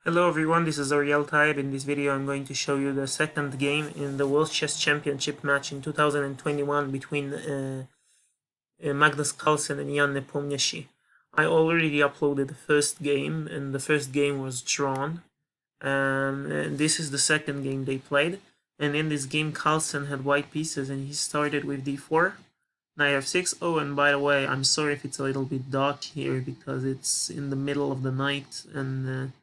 Hello everyone, this is Ariel Taib. In this video I'm going to show you the second game in the World Chess Championship match in 2021 between Magnus Carlsen and Jan Nepo. I already uploaded the first game and the first game was drawn. And this is the second game they played. And in this game Carlsen had white pieces and he started with d4, knight f6. Oh, and by the way, I'm sorry if it's a little bit dark here because it's in the middle of the night and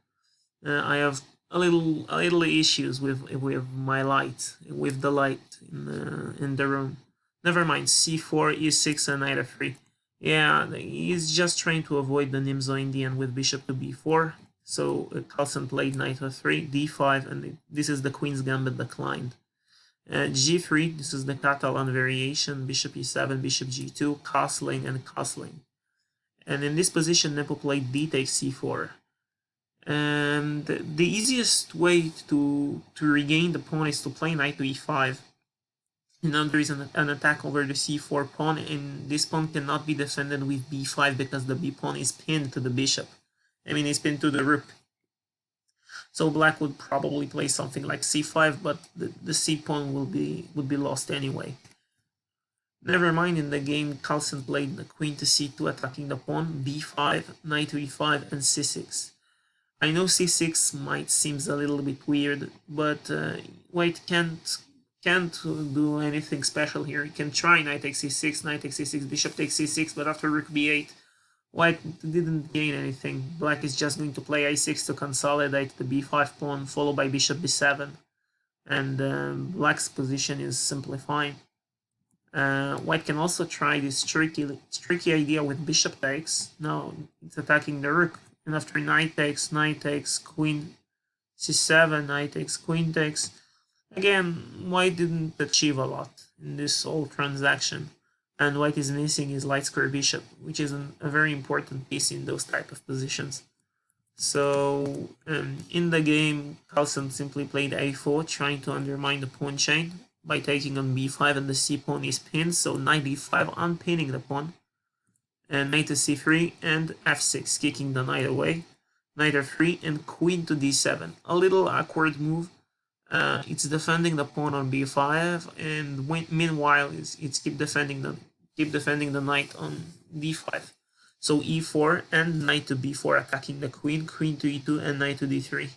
I have a little issues with my light, with the light in the room. Never mind. C4, E6, and knight f3. Yeah, he's just trying to avoid the Nimzo Indian with bishop to b4. So Carlsen played knight f3, d5, and this is the queen's gambit declined. G3, this is the Catalan variation, bishop e7, bishop g2, castling and castling. And in this position, Nepo played d takes c4. And the easiest way to regain the pawn is to play knight to e5. And now there is an attack over the c4 pawn, and this pawn cannot be defended with b5 because the b pawn is pinned to the bishop. I mean, it's pinned to the rook. So black would probably play something like c5, but the c pawn would be lost anyway. Never mind, in the game, Carlsen played the queen to c2, attacking the pawn, b5, knight to e5, and c6. I know c6 might seem a little bit weird, but white can't do anything special here. He can try knight takes c6, knight takes c6, bishop takes c6, but after rook b8, white didn't gain anything. Black is just going to play a6 to consolidate the b5 pawn, followed by bishop b7, and black's position is simplifying. White can also try this tricky idea with bishop takes. Now it's attacking the rook. And after knight takes, queen c7, knight takes, queen takes. Again, white didn't achieve a lot in this whole transaction. And white is missing his light square bishop, which is a very important piece in those type of positions. So in the game, Carlsen simply played a4, trying to undermine the pawn chain by taking on b5, and the c pawn is pinned, so knight d5, unpinning the pawn. And knight to c3 and f6, kicking the knight away, knight f3, and queen to d7. A little awkward move. It's defending the pawn on b5, and meanwhile it's keep defending the knight on d5. So e4 and knight to b4, attacking the queen, queen to e2, and knight to d3.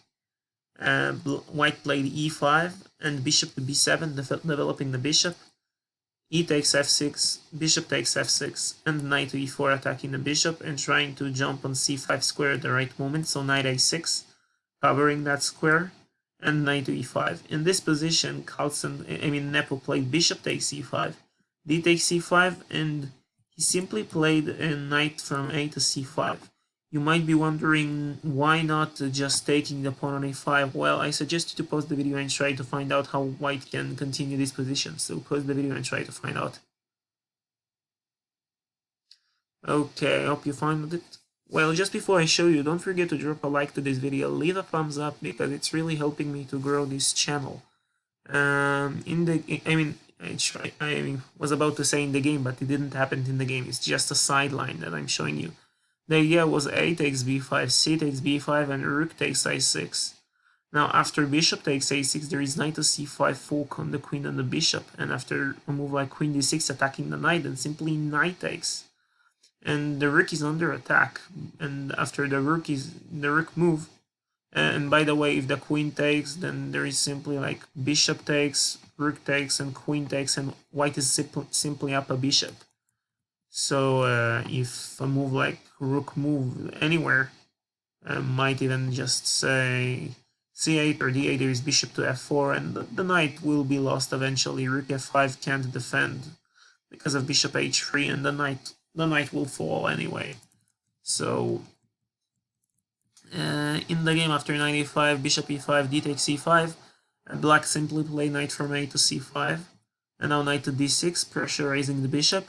White played e5 and bishop to b7, developing the bishop. E takes f6, bishop takes f6, and knight to e4, attacking the bishop and trying to jump on c5 square at the right moment, so knight a6, covering that square, and knight to e5. In this position, Nepo played bishop takes c5, d takes c5, and he simply played a knight from a to c5. You might be wondering why not just taking the pawn on a5. Well, I suggest you to pause the video and try to find out how white can continue this position. So pause the video and try to find out. Okay, I hope you found it. Well, just before I show you, don't forget to drop a like to this video, leave a thumbs up because it's really helping me to grow this channel. I was about to say in the game, but it didn't happen in the game. It's just a sideline that I'm showing you. The idea was a takes b5, c takes b5, and rook takes a6. Now, after bishop takes a6, there is knight to c5, fork on the queen and the bishop, and after a move like queen d6 attacking the knight, then simply knight takes. And the rook is under attack, and after the rook move, and by the way, if the queen takes, then there is simply like bishop takes, rook takes, and queen takes, and white is simply up a bishop. So if a move like rook move anywhere, might even just say c8 or d8, there is bishop to f4, and the knight will be lost eventually. Rook f5 can't defend because of bishop h3, and the knight will fall anyway. So in the game, after knight e5, bishop e5, d takes c5, black simply play knight from a to c5, and now knight to d6, pressurizing the bishop.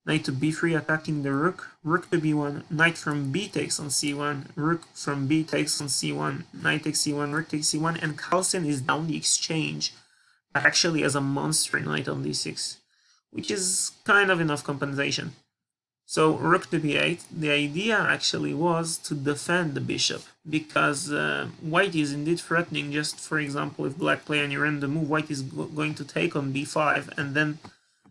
Knight to b3, attacking the rook, rook to b1, knight from b takes on c1, rook from b takes on c1, knight takes c1, rook takes c1, and Carlsen is down the exchange, but actually as a monster knight on d6, which is kind of enough compensation. So rook to b8, the idea actually was to defend the bishop, because white is indeed threatening. Just for example, if black play any random move, white is going to take on b5 and then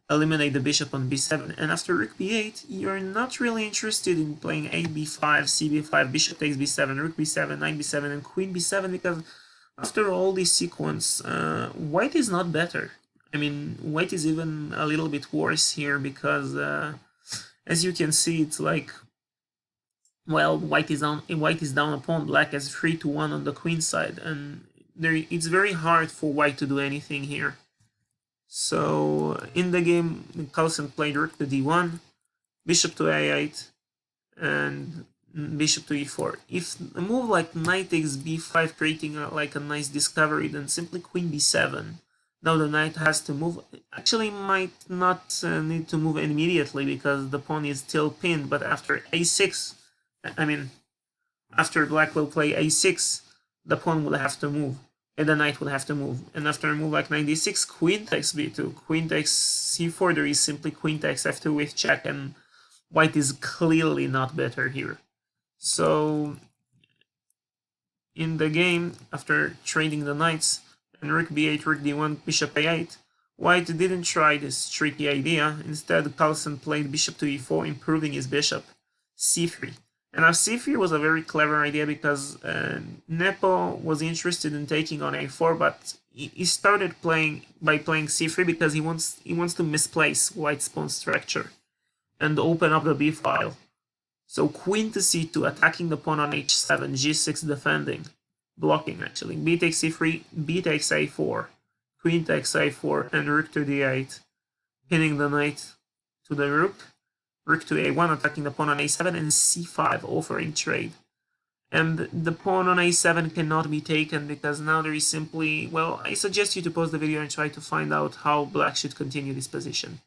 eliminate the bishop on b7. And after rook b8, you're not really interested in playing a b5, c b5, bishop takes b7, rook b7, knight b7, and queen b7, because after all this sequence, white is not better. I mean, white is even a little bit worse here, because as you can see, it's like, well, white is down upon black as 3-1 on the queen side, and it's very hard for white to do anything here. So in the game, Carlsen played rook to d1, bishop to a8, and bishop to e4. If a move like knight takes b5 creating like a nice discovery, then simply queen b7. Now the knight has to move. Actually, might not need to move immediately because the pawn is still pinned. But after a6, I mean, after black will play a6, the pawn will have to move, and the knight will have to move. And after a move like knight d6, queen takes b2, queen takes c4. There is simply queen takes f2 with check, and white is clearly not better here. So in the game, after trading the knights, and rook b8, rook d1, bishop a8, white didn't try this tricky idea. Instead, Carlsen played bishop to e4, improving his bishop, c3. And now c3 was a very clever idea because Nepo was interested in taking on a4, but he started by playing c3 because he wants to misplace white's pawn structure and open up the b file. So queen to c2, attacking the pawn on h7, g6 defending. Blocking actually. B takes c3, b takes a4, queen takes a4, and rook to d8, pinning the knight to the rook, rook to a1, attacking the pawn on a7, and c5, offering trade. And the pawn on a7 cannot be taken because now there is simply, well, I suggest you to pause the video and try to find out how black should continue this position.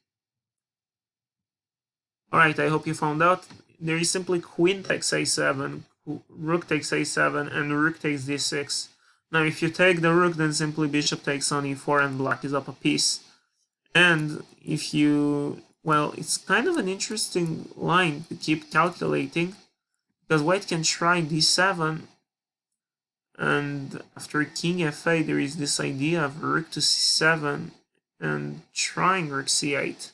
Alright, I hope you found out. There is simply queen takes a7, rook takes a7, and rook takes d6. Now if you take the rook, then simply bishop takes on e4 and black is up a piece. And if you, well, it's kind of an interesting line to keep calculating, because white can try d7, and after king f8 there is this idea of rook to c7 and trying rook c8.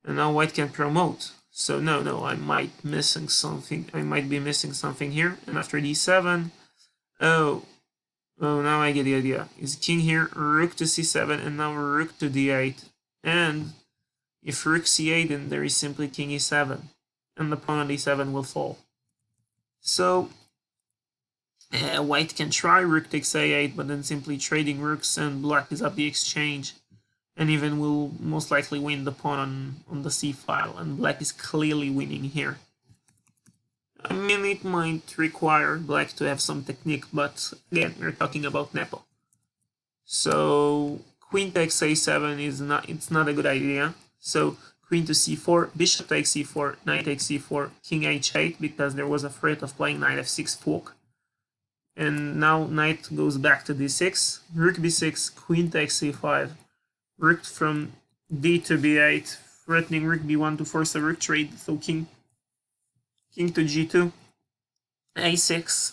And now white can promote. So no, I might be missing something here. And after d7, oh, now I get the idea. Is king here, rook to c7, and now rook to d8. And if rook c8, then there is simply king e7, and the pawn on d7 will fall. So white can try rook takes a8, but then simply trading rooks, and black is up the exchange, and even will most likely win the pawn on the c file, and black is clearly winning here. I mean, it might require black to have some technique, but again, we're talking about Nepo. So queen takes a7 it's not a good idea. So queen to c4, bishop takes c4, knight takes c4, king h8, because there was a threat of playing knight f6 fork. And now knight goes back to d6, rook b6, queen takes c5, rook from d to b8, threatening rook b1 to force a rook trade, so king to g2, a6,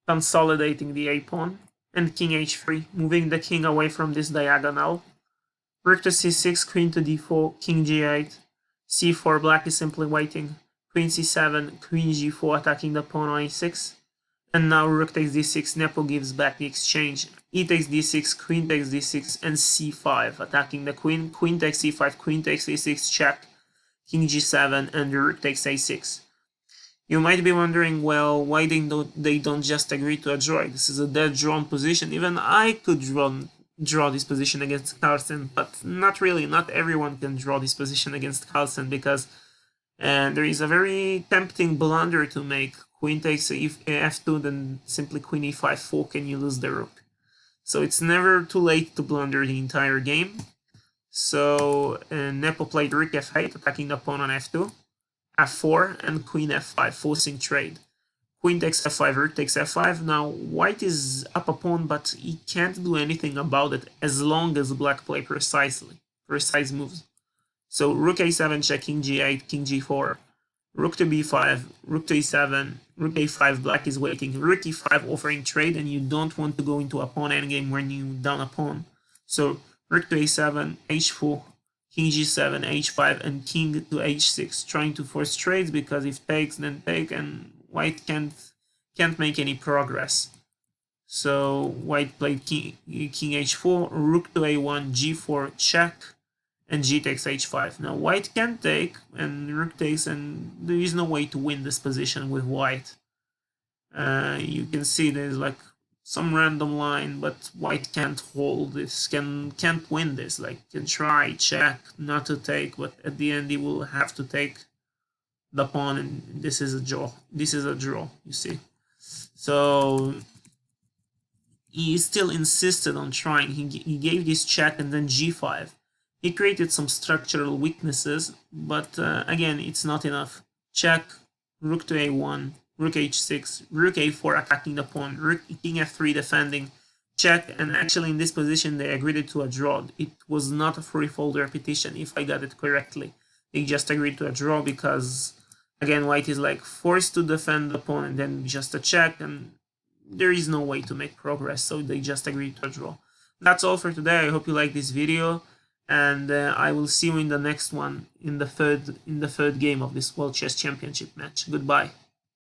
consolidating the a pawn, and king h3, moving the king away from this diagonal. Rook to c6, queen to d4, king g8, c4, black is simply waiting, queen c7, queen g4, attacking the pawn on a6, and now rook takes d6, Nepo gives back the exchange, e takes d6, queen takes d6, and c5, attacking the queen, queen takes c5, queen takes a6, check, king g7, and rook takes a6. You might be wondering, well, why they don't just agree to a draw? This is a dead drawn position. Even I could draw this position against Carlsen, but not really. Not everyone can draw this position against Carlsen, because there is a very tempting blunder to make. Queen takes f2, then simply queen e5 fork, and you lose the rook. So it's never too late to blunder the entire game. So Nepo played rook f8, attacking the pawn on f2. f4 and queen f5, forcing trade. Queen takes f5, rook takes f5. Now white is up a pawn, but he can't do anything about it as long as black play precise moves. So rook a7 check, king g8, king g4, rook to b5, rook to e7, rook a5, black is waiting, rook e5 offering trade, and you don't want to go into a pawn endgame when you down a pawn. So rook to a7, h4, king g7, h5, and king to h6, trying to force trades, because if takes, then take, and white can't make any progress. So white played king h4, rook to a1, g4, check, and g takes h5. Now white can take, and rook takes, and there is no way to win this position with white. You can see there's like some random line, but white can't hold this, can't win this. Like, can try, check, not to take, but at the end he will have to take the pawn, and this is a draw. This is a draw, you see. So he still insisted on trying. He gave this check and then g5. He created some structural weaknesses, but again, it's not enough. Check, rook to a1, rook h6, rook a4 attacking the pawn, rook king f3 defending, check, and actually in this position they agreed to a draw. It was not a threefold repetition, if I got it correctly. They just agreed to a draw because, again, white is like forced to defend the pawn and then just a check, and there is no way to make progress, so they just agreed to a draw. That's all for today. I hope you like this video, and I will see you in the next one, in the third game of this World Chess Championship match. Goodbye.